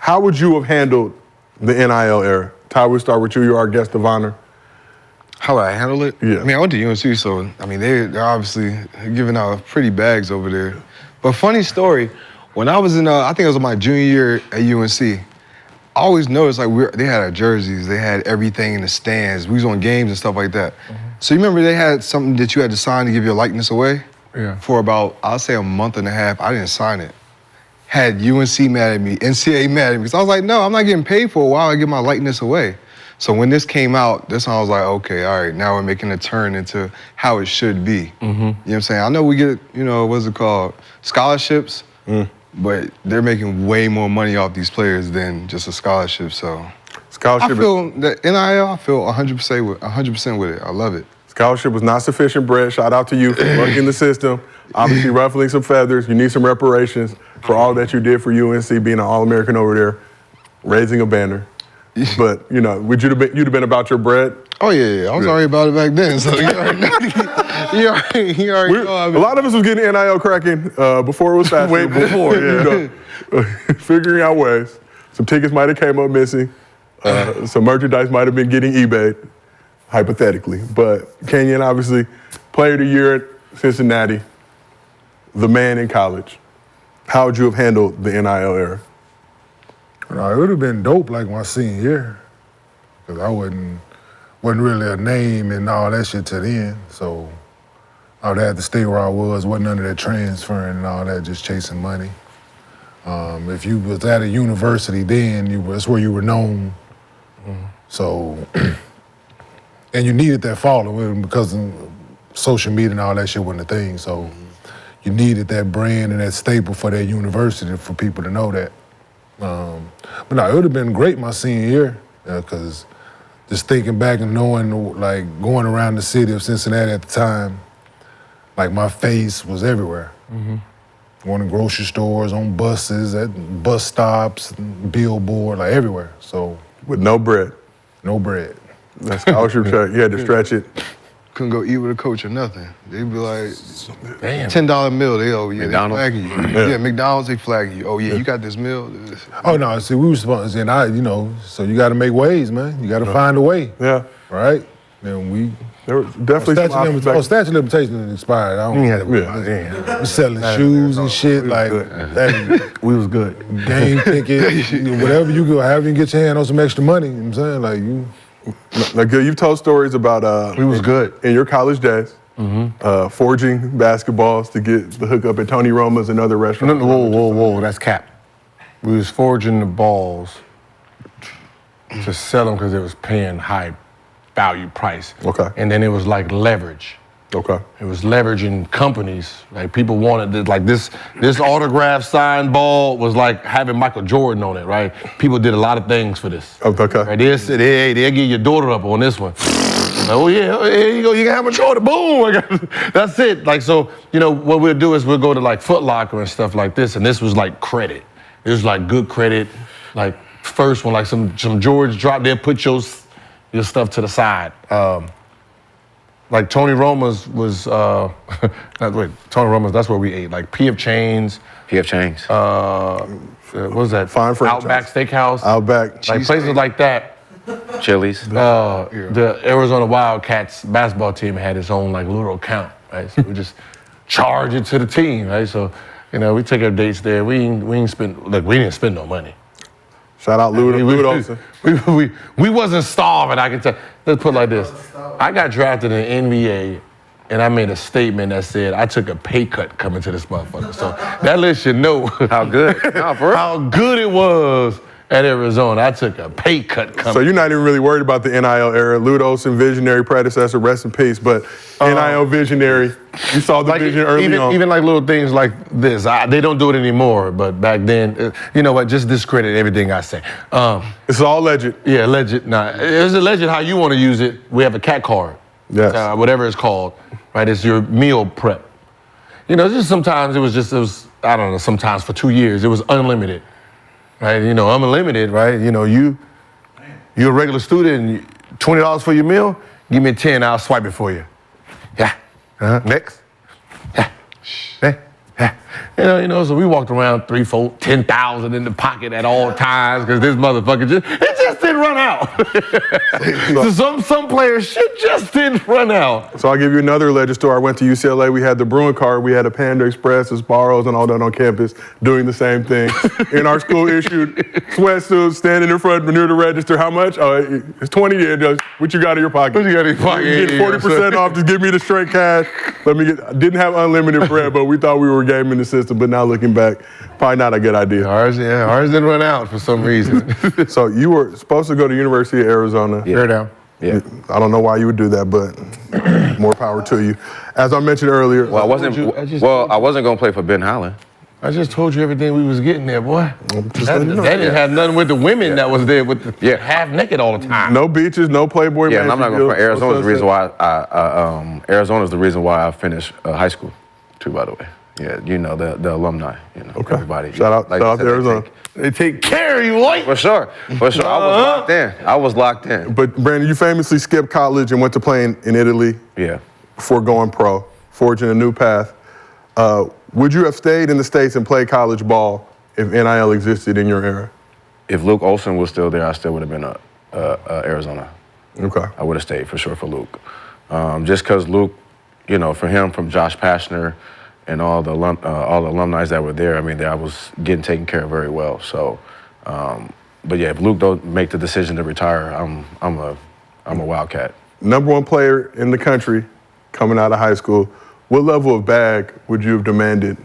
How would you have handled the NIL era? Ty, we'll start with you. You're our guest of honor. How would I handle it? Yeah. I mean, I went to UNC, so, I mean, they're obviously giving out pretty bags over there. But funny story, when I was in, I think it was my junior year at UNC, I always noticed, like, they had our jerseys, they had everything in the stands. We was on games and stuff like that. So you remember they had something that you had to sign to give your likeness away? Yeah. For about, I'll say a month and a half, I didn't sign it. Had UNC mad at me, NCAA mad at me, because I was like, no, I'm not getting paid for it. Why would I give my likeness away? So when this came out, that's when I was like, okay, all right, now we're making a turn into how it should be. You know what I'm saying? I know we get, what's it called, scholarships, but they're making way more money off these players than just a scholarship, so. Scholarship I feel the NIL, I feel 100% with it. I love it. Scholarship was not sufficient, Brett. Shout out to you for working the system. Obviously ruffling some feathers. You need some reparations for all that you did for UNC, being an All-American over there, raising a banner. But, would you'd have been about your bread? Oh, yeah. I was already about it back then, so you already know. A lot of us was getting NIL cracking before it was fashionable. Way before, yeah. Figuring out ways. Some tickets might have came up missing. Some merchandise might have been getting eBayed, hypothetically. But Kenyon, obviously, player of the year at Cincinnati, the man in college. How would you have handled the NIL era? It would have been dope like my senior year, because I wasn't really a name and all that shit to the end. So I would have to stay where I was, wasn't none of that transferring and all that, just chasing money. If you was at a university then, that's where you were known. So, and you needed that following because of social media and all that shit wasn't a thing. So you needed that brand and that staple for that university for people to know that. But no, it would have been great my senior year, because just thinking back and knowing, like, going around the city of Cincinnati at the time, like, my face was everywhere. Going to grocery stores, on buses, at bus stops, billboard, like, everywhere. So with no bread. No bread. That scholarship check, you had to stretch it. Couldn't go eat with a coach or nothing. They'd be like, damn. $10 meal, they McDonald's? flagging you. Yeah, McDonald's, they flagging you. Oh, yeah, you got this meal. Oh, no, see, we were supposed, and so you got to make ways, man. You got to find a way. Yeah. Right? And there were definitely statute of limitations expired. I don't we selling shoes and shit, like, we was good. Game tickets, whatever you go, however you can get your hand on some extra money, you know what I'm saying? Like, you. Like, you've told stories about we was good in your college days, forging basketballs to get the hookup at Tony Roma's and other restaurants. Whoa, that's cap. We was forging the balls to sell them because it was paying high value price. Okay. And then it was like leverage. Okay. It was leveraging companies. Like, people wanted this autograph signed ball was like having Michael Jordan on it, right? People did a lot of things for this. Okay. Right? They'll say, hey, they'll get your daughter up on this one. Like, oh yeah, here you go, you can have a Jordan, boom. That's it. Like, so, what we'll do is we'll go to like Foot Locker and stuff like this, and this was like credit. It was like good credit. Like, first one, like some George drop, they'll put your stuff to the side. Like Tony Roma's was, Tony Roma's, that's where we ate. Like P.F. Chains. P.F. Chains. What was that? Fine franchise. Outback Steakhouse. Outback. Like places like that. Chili's. The Arizona Wildcats basketball team had its own like little account, right? So we just charge it to the team, right? So, we take our dates there. We didn't spend no money. Shout out Lawson. We wasn't starving, I can tell. Let's put it like this. I got drafted in the NBA, and I made a statement that said I took a pay cut coming to this motherfucker. So that lets you know how good. No, for real. How good it was at Arizona. I took a pay cut coming. So you're not even really worried about the NIL era. Lawson, visionary predecessor, rest in peace. But NIL visionary, you saw the vision early on. Even like little things like this, they don't do it anymore. But back then, you know what? Just discredit everything I say. It's all alleged. Yeah, alleged. Nah, it's alleged how you want to use it. We have a cat card. Yes. Whatever it's called, right? It's your meal prep. Just sometimes it was I don't know. Sometimes for 2 years it was unlimited. Right, unlimited, right? You're a regular student, $20 for your meal, give me 10, I'll swipe it for you. Yeah. Next. Yeah. So we walked around 3, 4, 10,000 in the pocket at all times because this motherfucker just didn't run out. So some players shit just didn't run out. So I'll give you another legend story. I went to UCLA. We had the Bruin card. We had a Panda Express, a Sbarro's, and all that on campus doing the same thing. In our school issued sweatsuits, standing in front near the register. How much? Oh, it's 20 there. What you got in your pocket? What you got in your pocket? You get 40% off. Just give me the straight cash. Didn't have unlimited bread, but we thought we were gaming the system. But now looking back, probably not a good idea. Ours didn't run out for some reason. So you were supposed to go to University of Arizona. Bear down. Yeah. I don't know why you would do that, but more power to you. As I mentioned earlier, Well, I wasn't going to play for Ben Holland. I just told you everything we was getting there, boy. just That letting you know. didn't have nothing with the women that was there with the half naked all the time. no beaches, no Playboy. Yeah, and I'm not going to front. Arizona's the reason why. why Arizona's the reason why I finished high school, too. By the way, yeah, the alumni, Okay. everybody. Shout out to Arizona. They take care of you, boy. For sure. I was locked in. But Brandon, you famously skipped college and went to play in Italy Yeah. before going pro, forging a new path. Would you have stayed in the States and played college ball if NIL existed in your era? If Luke Olson was still there, I still would have been Arizona. Okay. I would have stayed for sure for Luke. Just because Luke, for him, from Josh Pashner and all the alumni that were there, I was getting taken care of very well. So, but yeah, if Luke don't make the decision to retire, I'm a Wildcat. Number one player in the country coming out of high school. What level of bag would you have demanded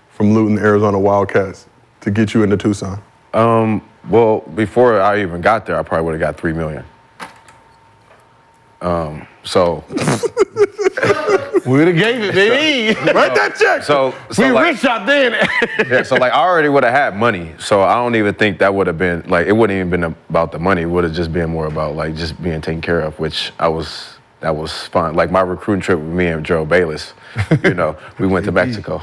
from Luton Arizona Wildcats to get you into Tucson? Well, before I even got there, I probably would have got $3 million. So We would have gave it, baby. Write that check. So We like, rich out there. yeah, so like I already would have had money. So I don't even think that would have been like, it wouldn't even been about the money. It would have just been more about like just being taken care of, which that was fun. Like my recruiting trip with me and Joe Bayless, we went to Mexico.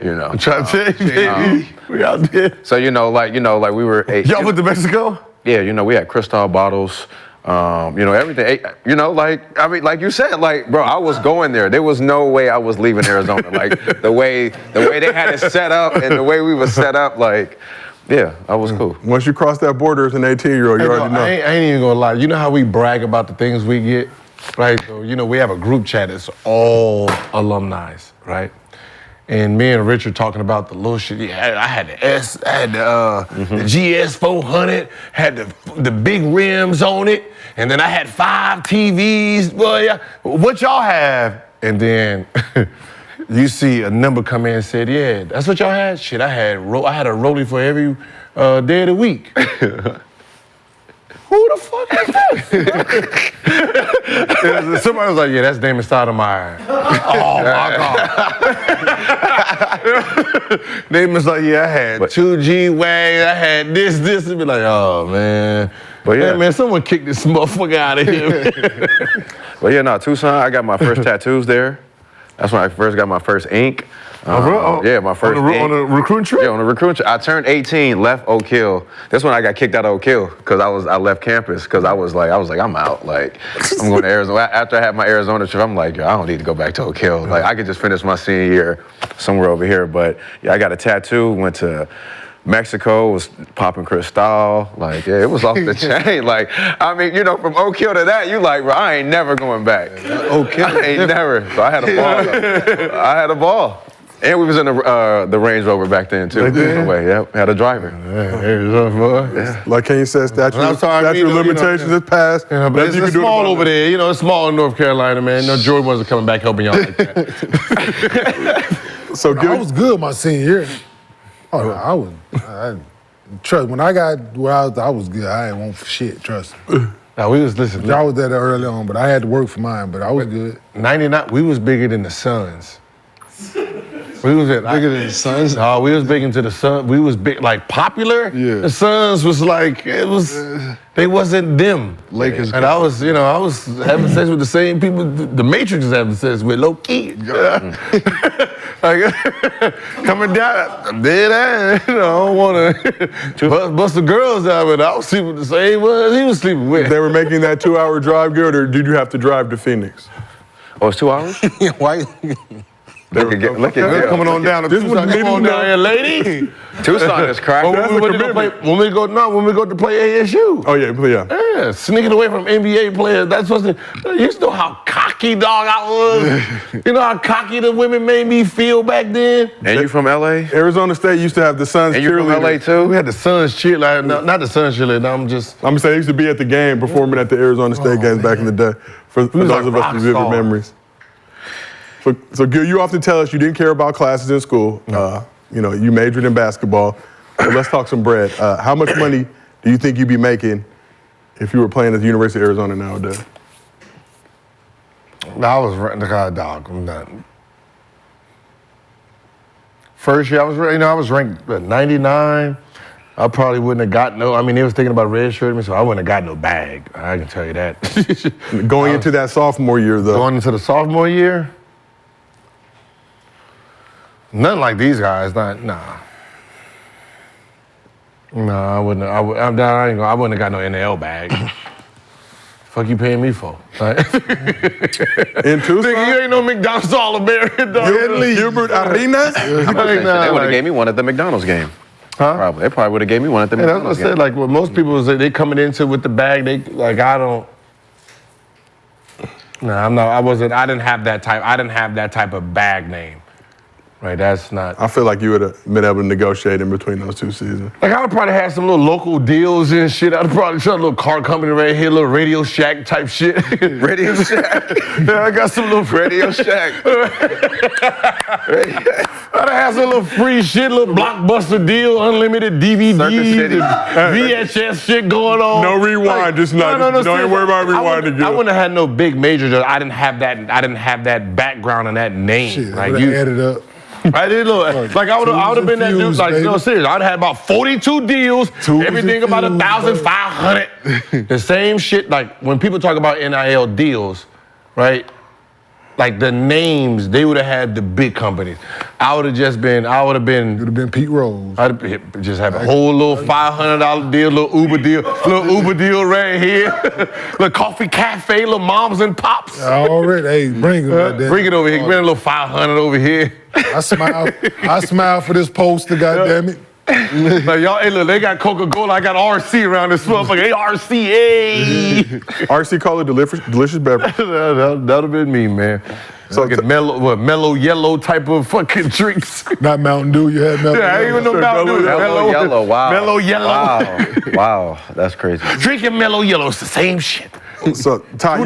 I'm trying to tell you, baby. We out there. So like we were Y'all went to Mexico? Yeah, we had Cristal bottles, everything. Like you said, like bro, I was going there. There was no way I was leaving Arizona. Like the way they had it set up and the way we were set up, like. Yeah, I was cool. Once you cross that border as an 18-year-old, you already know. I ain't even gonna lie. You know how we brag about the things we get, right? So, we have a group chat that's all alumni, right? And me and Richard talking about the little shit. Yeah, I had the GS 400, had the big rims on it, and then I had 5 TVs. Well, yeah, what y'all have? And then you see a number come in and said, yeah, that's what y'all had? Shit, I had a rollie for every day of the week. Who the fuck is this? Somebody was like, yeah, that's Damon Stoudemire. Oh, my God. Damon's like, yeah, I had 2 G-Wags, I had this, and be like, oh, man. But yeah. Hey, man, someone kick this motherfucker out of here. But yeah, Tucson, I got my first tattoos there. That's when I first got my first ink. Yeah, my first ink. On a recruiting trip? Yeah, on a recruiting trip. I turned 18, left Oak Hill. That's when I got kicked out of Oak Hill because I left campus because I was like, I'm out. Like, I'm going to Arizona. After I had my Arizona trip, I'm like, yo, I don't need to go back to Oak Hill. Like, I could just finish my senior year somewhere over here. But yeah, I got a tattoo, went to Mexico, was popping Cristal. Like, yeah, it was off the chain. Like, from Oak Hill to that, you like, bro, I ain't never going back. Oak Hill? I ain't never. So I had a ball. And we was in the Range Rover back then, too. Yep, had a driver. Yeah. Like Kenny said, statute of limitations is passed. Yeah, but it's small over there. It's small in North Carolina, man. No, Jordan wasn't coming back helping y'all like that. So I was good my senior year. Oh, trust, when I got where I was good. I ain't want for shit, trust me. Now, we was listening. I was there early on, but I had to work for mine, but I was good. 99, we was bigger than the Suns. We was bigger than the Suns? No, we was big into the Suns. We was big, like popular. Yeah. The Suns was like, they wasn't them. Lakers. And I was having sex with the same people the Matrix is having sex with, low key. Like, coming down, dead ass, I don't want to bust the girls out, but I was sleeping with the same ones he was sleeping with. They were making that 2-hour drive, Gilbert, or did you have to drive to Phoenix? Oh, it's 2 hours? Why? Look at They're Gil. coming on down to This Tucson. was Come on mid- down here, lady. Tucson is cracking. That's a When we go to play ASU. Oh yeah. Yeah, sneaking away from NBA players. That's what's the. You know how cocky, dog, I was. You know how cocky the women made me feel back then. And you from LA? Arizona State used to have the Suns And you from cheerleader. LA too? We had the Suns cheer, like, not the Suns cheerleader. No, I'm just. I'm saying I used to be at the game, performing at the Arizona State games back in the day. For was those like of us rock with vivid star. memories. So Gil, you often tell us you didn't care about classes in school. You majored in basketball. So let's talk some bread. How much money do you think you'd be making if you were playing at the University of Arizona nowadays? I was renting the dog. I'm not. First year, I was ranked 99. I probably wouldn't have got no. I mean, they was thinking about redshirting me, so I wouldn't have got no bag. I can tell you that. Going into that sophomore year, though. Going into the sophomore year, nothing like these guys. Nah. No, I wouldn't. I wouldn't have got no NIL bag. Fuck you paying me for? Like, In Tucson? nigga, you ain't no McDonald's All-American, dog. Gilbert Arenas? They would have gave me one at the McDonald's game. Huh? They probably would have gave me one at the And that's what I McDonald's said. game. Like what most people say, they coming into with the bag. They like I don't. No, I'm not. I didn't have that type. I didn't have that type of bag name. Right. That's not. I feel like you would have been able to negotiate in between those two seasons. Like I would probably have some little local deals and shit. I'd probably start a little car company right here, little Radio Shack type shit. Radio Shack. Yeah, I got some little Radio Shack. I'd have some little free shit, little blockbuster deal, unlimited DVDs, Circuit City. and VHS shit going on. No rewind, just not. Don't even worry about rewinding. I wouldn't have had no big major. I didn't have that background and that name. Shit, Like would you, have added up. I did look like I would have been that dude. Fuse, Like no baby. serious. I'd had about 42 deals, Twos everything and about fuse, 1,500. The same shit. Like when people talk about NIL deals, right? Like the names, they would have had the big companies. I would have been. It would have been Pete Rose. I'd just have a whole little $500 deal, little Uber deal right here, little coffee cafe, little moms and pops. Already, hey, bring it. goddamn. Bring it over here. Bring a little 500 over here. I smile for this poster, goddammit. Like y'all, hey, look, they got Coca-Cola. I got RC around this motherfucker. Hey, RC, hey. RC call it delicious beverage. That'd have been me, man. So like mellow yellow type of fucking drinks. Not Mountain Dew, you had Mountain Yeah, I ain't Dew. even know Mountain Dew. Mellow yellow. Wow. Mellow yellow. Wow. That's crazy. Drinking mellow yellow, it's the same shit. So Ty, $2.